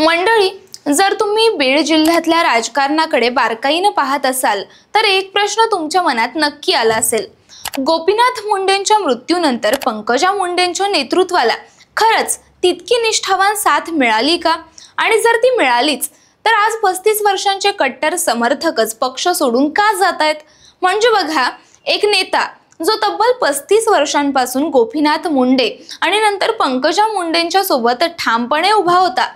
मंडळी, जर तुम्ही बीड जिल्ह्यातल्या राजकारणाकडे बारकाईने पाहत असाल तर एक प्रश्न तुमच्या मनात नक्की आला असेल। गोपीनाथ मुंडेंच्या मृत्यूनंतर पंकजा मुंडेंच्या नेतृत्वाला खरंच तितकी निष्ठावान साथ मिळाली का? आणि जर ती मिळालीच तर आज 35 वर्षांचे कट्टर समर्थकच पक्ष सोडून का जात आहेत? म्हणजे बघा, एक नेता जो तब्बल 35 वर्षांपासून गोपीनाथ मुंडे आणि नंतर पंकजा मुंडेंच्या सोबत ठामपणे उभा होता,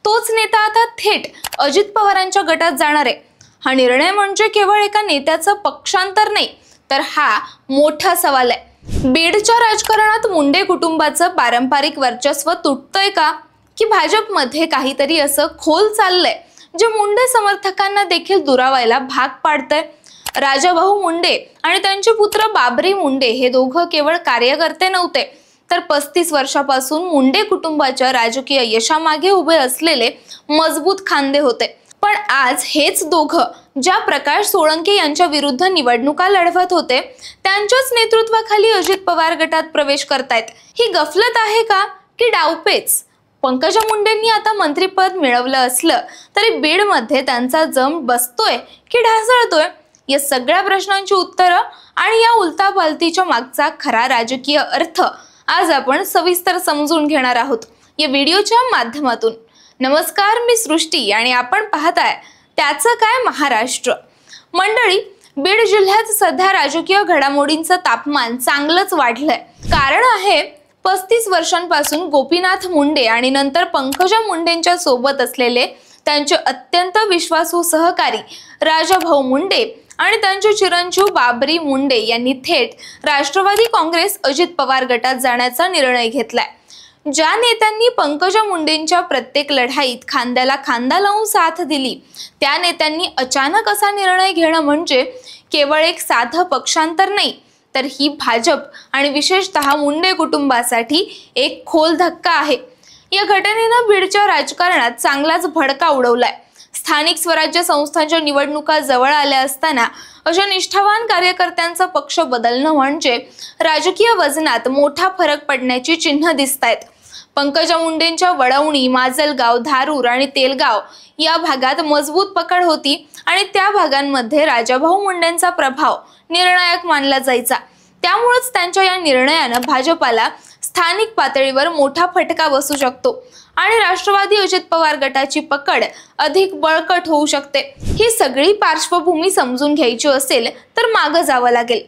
तोच नेता आता थेट अजित पवारांच्या गटात जाणार आहे। हा निर्णय म्हणजे केवळ एका नेत्याचं पक्षांतर नाही, तर हा मोठा सवाल आहे। बीडच्या राजकारणात मुंडे कुटुंबाचं पारंपरिक वर्चस्व तुटतंय का, की भाजपमध्ये काहीतरी असं खोल चाललंय जे मुंडे समर्थकांना देखील दुरावायला भाग पाडतंय? राजाभाऊ मुंडे आणि त्यांचे पुत्र बाबरी मुंडे हे दोघं केवळ कार्यकर्ते नव्हते, तर 35 वर्षापासून मुंडे कुटुंबाच्या राजकीय यशामागे उभे असलेले मजबूत खांदे होते। पण आज हेच दोघं ज्या प्रकाश सोळंके यांच्या विरुद्ध निवडणुका लढवत होते, त्यांच्याच नेतृत्वाखाली अजित पवार गटात प्रवेश करतायत। ही गफलत आहे का, की डावपेच? पंकजा मुंडेंनी आता मंत्रिपद मिळवलं असलं तरी बीडमध्ये त्यांचा जम बसतोय की ढासळतोय? या सगळ्या प्रश्नांची उत्तरं आणि या उलतापालतीच्या मागचा खरा राजकीय अर्थ आज आपण सविस्तर समजून घेणार आहोत या व्हिडिओच्या माध्यमातून। नमस्कार, मी सृष्टी आणि आपण पाहताय त्याचं काय महाराष्ट्र। मंडळी, बीड जिल्ह्यात सध्या राजकीय घडामोडींचं तापमान चांगलंच वाढलंय। कारण आहे 35 वर्षांपासून गोपीनाथ मुंडे आणि नंतर पंकजा मुंडेंच्या सोबत असलेले त्यांचे अत्यंत विश्वासू सहकारी राजाभाऊ मुंडे आणि त्यांचे चिरंजीव बाबरी मुंडे यांनी थेट राष्ट्रवादी काँग्रेस अजित पवार गटात जाण्याचा निर्णय घेतलाय। ज्या नेत्यांनी पंकजा मुंडेंच्या प्रत्येक लढाईत खांद्याला खांदा लावून साथ दिली, त्या नेत्यांनी अचानक असा निर्णय घेणं म्हणजे केवळ एक साधं पक्षांतर नाही, तर ही भाजप आणि विशेषतः मुंडे कुटुंबासाठी एक खोल धक्का आहे। या घटनेनं बीडच्या राजकारणात चांगलाच भडका उडवलाय। स्थानिक स्वराज्य संस्थांच्या निवडणुका जवळ आल्या असताना अशा निष्ठावान कार्यकर्त्यांचा पक्ष बदलणं म्हणजे राजकीय वजनात मोठा फरक पडण्याची चिन्ह दिसतायत। पंकजा मुंडेंच्या वडवणी, माजलगाव, धारूर आणि तेलगाव या भागात मजबूत पकड होती आणि त्या भागांमध्ये राजाभाऊ मुंडेंचा प्रभाव निर्णायक मानला जायचा। त्यामुळेच त्यांच्या या निर्णयानं भाजपाला स्थानिक पातळीवर मोठा फटका बसू शकतो आणि राष्ट्रवादी अजित पवार गटाची पकड अधिक बळकट होऊ शकते। ही सगळी पार्श्वभूमी समजून घ्यायची असेल तर मागे जावं लागेल।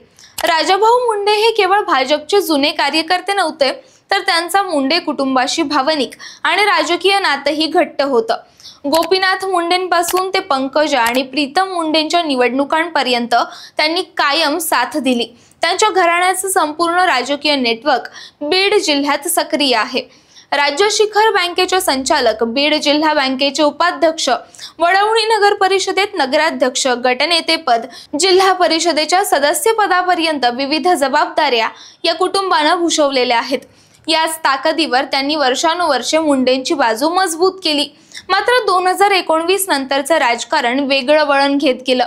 राजाभाऊ मुंडे हे केवळ भाजपचे जुने कार्यकर्ते नव्हते, तर त्यांचा मुंडे कुटुंबाशी भावनिक आणि राजकीय नातंही घट्ट होतं। गोपीनाथ मुंडेंपासून ते पंकजा आणि प्रीतम मुंडेंच्या निवडणुकांपर्यंत त्यांनी कायम साथ दिली। त्यांच्या घराण्याचं संपूर्ण राजकीय नेटवर्क बीड जिल्ह्यात सक्रिय आहे। राज्य शिखर बँकेचे संचालक, बीड जिल्हा बँकेचे उपाध्यक्ष, वडवणी नगर परिषदेत नगराध्यक्ष, गटनेतेपद, जिल्हा परिषदेच्या सदस्य पदापर्यंत विविध जबाबदाऱ्या या कुटुंबानं भूषवलेल्या आहेत। याच ताकदीवर त्यांनी वर्षानुवर्षे मुंडेंची बाजू मजबूत केली। मात्र 2019 नंतरचं राजकारण वेगळं वळण घेत गेलं।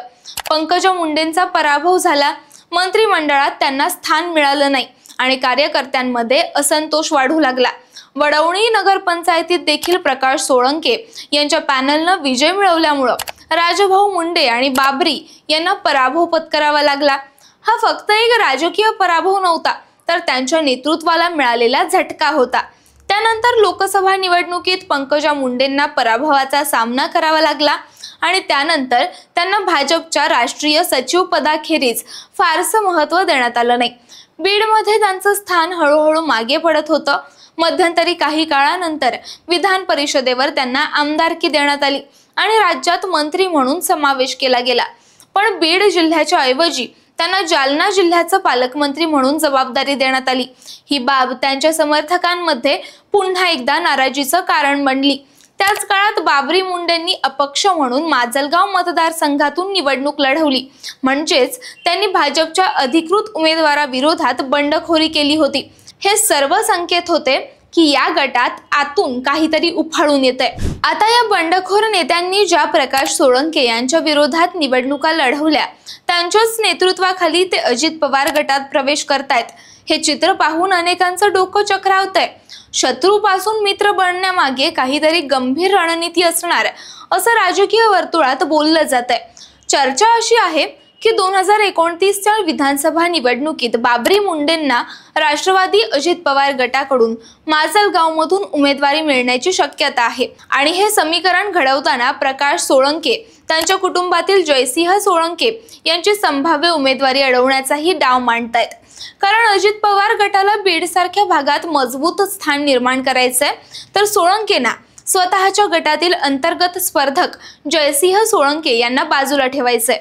पंकजा मुंडेंचा पराभव झाला, मंत्रिमंडळात त्यांना स्थान मिळालं नाही आणि कार्यकर्त्यांमध्ये असंतोष वाढू लागला। वडवणी नगरपंचायतीत देखील प्रकाश सोळंके यांच्या पॅनलनं विजय मिळवल्यामुळं राजाभाऊ मुंडे आणि बाबरी यांना पराभव पत्करावा लागला। हा फक्त एक राजकीय पराभव नव्हता, तर त्यांच्या नेतृत्वाला मिळालेला झटका होता। त्यानंतर लोकसभा निवडणुकीत पंकजा मुंडेंना पराभवाचा सामना करावा लागला आणि त्यानंतर त्यांना भाजपच्या राष्ट्रीय सचिव पदाखेरीज फारसं महत्त्व देण्यात आलं नाही। बीडमध्ये त्यांचं स्थान हळूहळू मागे पडत होतं। मध्यंतरी काही काळानंतर विधान परिषदेवर त्यांना आमदारकी देण्यात आली आणि राज्यात मंत्री म्हणून समावेश केला गेला। पण बीड जिल्ह्याच्या ऐवजी त्यांना जालना जिल्ह्याचं पालकमंत्री म्हणून जबाबदारी देण्यात आली। ही बाब त्यांच्या समर्थकांमध्ये पुन्हा एकदा नाराजीचं कारण बनली। त्याच काळात बाबरी मुंडेंनी अपक्ष म्हणून माजलगाव मतदारसंघातून निवडणूक लढवली, म्हणजेच त्यांनी भाजपच्या अधिकृत उमेदवाराविरोधात बंडखोरी केली होती। हे सर्व संकेत होते की या गटात आतून काहीतरी उफाळून येतंय। आता या बंडखोर नेत्यांनी ज्या प्रकाश सोळंके यांच्या विरोधात निवडणुका लढवल्या, त्यांच्याच नेतृत्वाखाली ते अजित पवार गटात प्रवेश करतायत। हे चित्र पाहून अनेकांचं डोकं चक्रावतंय. शत्रूपासून मित्र बनण्यामागे काहीतरी गंभीर रणनीती असणार असं राजकीय वर्तुळात बोललं जातंय. चर्चा अशी आहे की 2029च्या विधानसभा निवडणुकीत बाबरी मुंडेंना राष्ट्रवादी अजित पवार गटाकडून माजलगावमधून उमेदवारी मिळण्याची शक्यता आहे. आणि हे समीकरण घडवताना प्रकाश सोळंके, त्यांच्या कुटुंबातील जयसिंह सोळंके यांची संभाव्य उमेदवारी अडवण्याचाही डाव मांडतायत. कारण अजित पवार गटाला बीडसारख्या भागात मजबूत स्थान निर्माण करायचंय, तर सोळंकेंना स्वतःच्या गटातील अंतर्गत स्पर्धक जयसिंह सोळंके यांना बाजूला ठेवायचंय.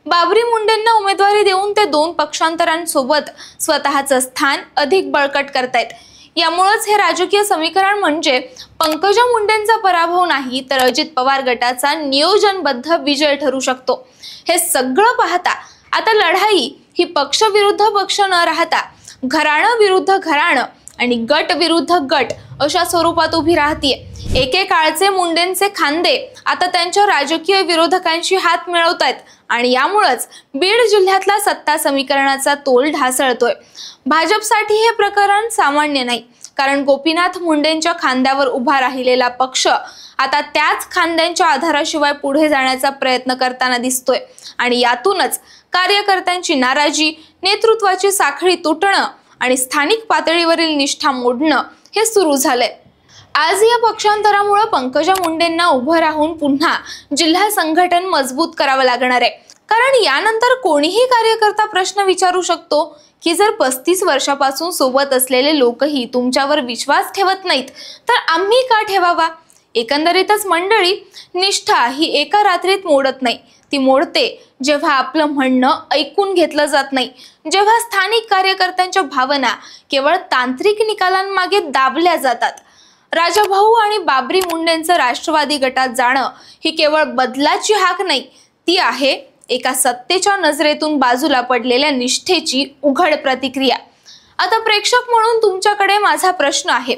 बाबरी मुंडेंना उमेदवारी देऊन ते 2 पक्षांतरांसोबत स्वतःचं स्थान अधिक बळकट करतायत. यामुळेच हे राजकीय समीकरण म्हणजे पंकजा मुंडेंचा पराभव नाही, तर अजित पवार गटाचा नियोजनबद्ध विजय ठरू शकतो. हे सगळं पाहता आता लढाई ही पक्ष विरुद्ध पक्ष न राहता घराणं विरुद्ध घराणं आणि गट विरुद्ध गट अशा स्वरूपात उभी राहतीये. एकेकाळचे मुंडेंचे खांदे आता त्यांच्या राजकीय विरोधकांशी हात मिळवतायत आणि यामुळेच बीड जिल्ह्यातला सत्ता समीकरणाचा तोल ढासळतोय. भाजपसाठी हे प्रकरण सामान्य नाही, कारण गोपीनाथ मुंडेंच्या खांद्यावर उभा राहिलेला पक्ष आता त्याच खांद्यांच्या आधाराशिवाय पुढे जाण्याचा प्रयत्न करताना दिसतोय. आणि यातूनच कार्यकर्त्यांची नाराजी, नेतृत्वाची साखळी तुटणं आणि स्थानिक पातळीवरील निष्ठा मोडणं हे सुरू झालंय. आज या पक्षांतरामुळे पंकजा मुंडेंना उभं राहून पुन्हा जिल्हा संघटन मजबूत करावं लागणार आहे. कारण यानंतर कोणीही कार्यकर्ता प्रश्न विचारू शकतो की जर 35 वर्षापासून सोबत असलेले लोकही तुमच्यावर विश्वास ठेवत नाहीत, तर आम्ही का ठेवावा? एकंदरीतच मंडळी, निष्ठा ही एका रात्रीत मोडत नाही. ती मोडते जेव्हा आपलं म्हणणं ऐकून घेतलं जात नाही, जेव्हा स्थानिक कार्यकर्त्यांच्या भावना केवळ तांत्रिक निकालांमागे दाबल्या जातात. राजाभाऊ आणि बाबरी मुंडेंचं राष्ट्रवादी गटात जाणं ही केवळ बदलाची हाक नाही, ती आहे एका सत्तेच्या नजरेतून बाजूला पडलेल्या निष्ठेची उघड प्रतिक्रिया. आता प्रेक्षक म्हणून तुमच्याकडे माझा प्रश्न आहे,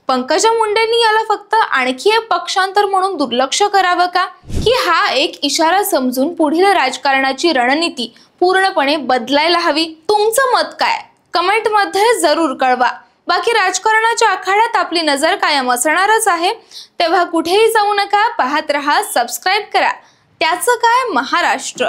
पंकजा मुंडेंनी याला फक्त आणखी एक पक्षांतर म्हणून दुर्लक्ष करावं का, की हा एक इशारा समजून पुढील राजकारणाची रणनीती पूर्णपणे बदलायला हवी? तुमचं मत काय? कमेंटमध्ये जरूर कळवा. बाकी राजकारणाच्या आखाड्यात आपली नजर कायम असणारच आहे, तेव्हा कुठेही जाऊ नका. पाहत रहा, सबस्क्राईब करा. त्याचं काय महाराष्ट्र.